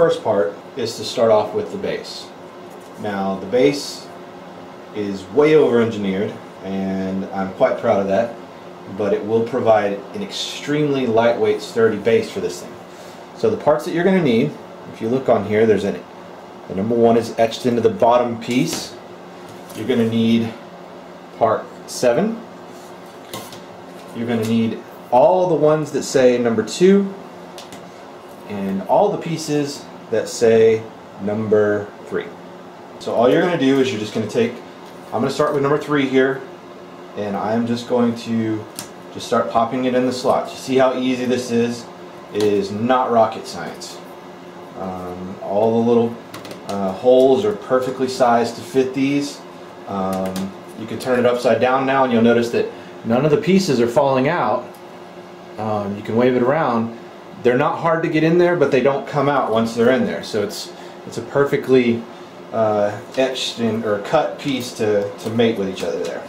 first part is to start off with the base. Now the base is way over engineered, and I'm quite proud of that, but it will provide an extremely lightweight, sturdy base for this thing. So the parts that you're going to need, if you look on here, there's the number 1 is etched into the bottom piece. You're going to need part 7. You're going to need all the ones that say number 2 and all the pieces that say number 3. So all you're going to do is you're just going to take, I'm going to start with number 3 here, and I'm just going to just start popping it in the slots. You see how easy this is? It is not rocket science. All the little holes are perfectly sized to fit these. You can turn it upside down now and you'll notice that none of the pieces are falling out. You can wave it around. They're not hard to get in there, but they don't come out once they're in there. So it's a perfectly etched or cut piece to mate with each other there.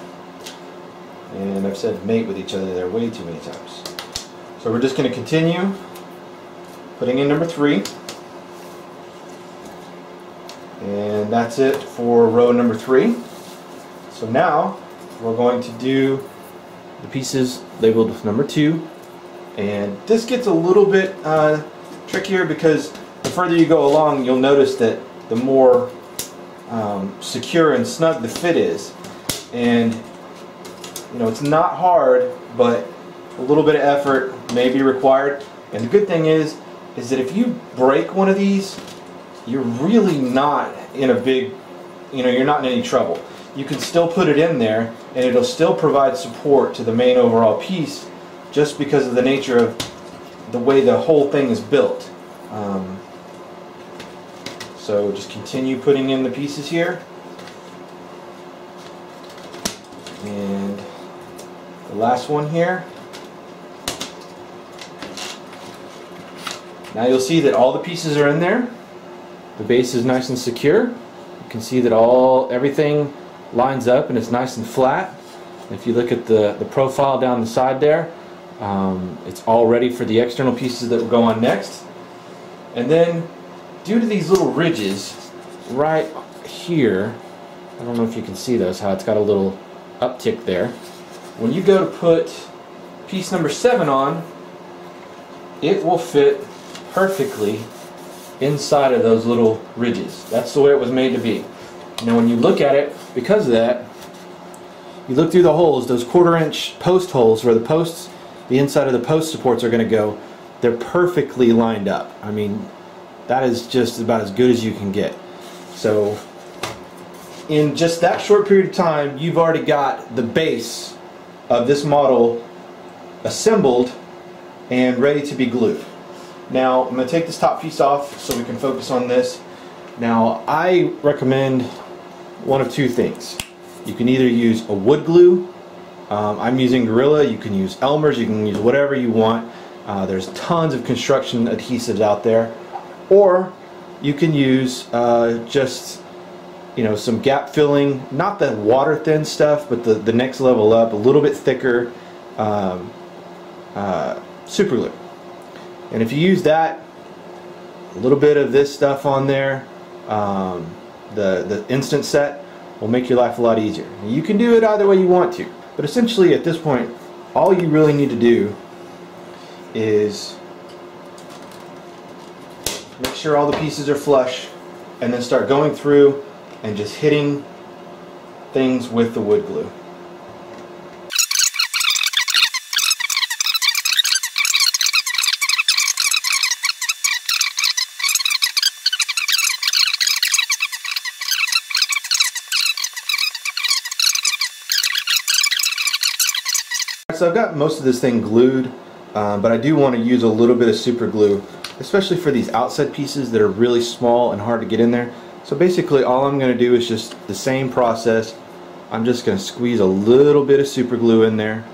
And I've said mate with each other there way too many times. So we're just going to continue putting in number 3. And that's it for row number 3. So now we're going to do the pieces labeled with number 2. And this gets a little bit trickier because the further you go along, you'll notice that the more secure and snug the fit is. And you know, it's not hard, but a little bit of effort may be required. And the good thing is that if you break one of these, you're really not in a big, you're not in any trouble. You can still put it in there and it'll still provide support to the main overall piece, just because of the nature of the way the whole thing is built. So just continue putting in the pieces here. And the last one here. Now you'll see that all the pieces are in there. The base is nice and secure. You can see that everything lines up and it's nice and flat. If you look at the profile down the side there, it's all ready for the external pieces that will go on next. And then, due to these little ridges right here, I don't know if you can see those, how it's got a little uptick there. When you go to put piece number 7 on, it will fit perfectly inside of those little ridges. That's the way it was made to be. Now when you look at it, because of that, you look through the holes, those 1/4-inch post holes where the inside of the post supports are going to go, they're perfectly lined up. I mean, that is just about as good as you can get. So in just that short period of time, you've already got the base of this model assembled and ready to be glued. Now I'm going to take this top piece off so we can focus on this. Now I recommend one of 2 things. You can either use a wood glue. I'm using Gorilla. You can use Elmer's. You can use whatever you want. There's tons of construction adhesives out there. Or you can use just some gap filling, not the water thin stuff, but the next level up, a little bit thicker super glue. And if you use that, a little bit of this stuff on there, the instant set will make your life a lot easier. You can do it either way you want to, but essentially at this point all you really need to do is make sure all the pieces are flush and then start going through and just hitting things with the wood glue. So I've got most of this thing glued, but I do want to use a little bit of super glue, especially for these outside pieces that are really small and hard to get in there. So basically all I'm going to do is just the same process. I'm just going to squeeze a little bit of super glue in there,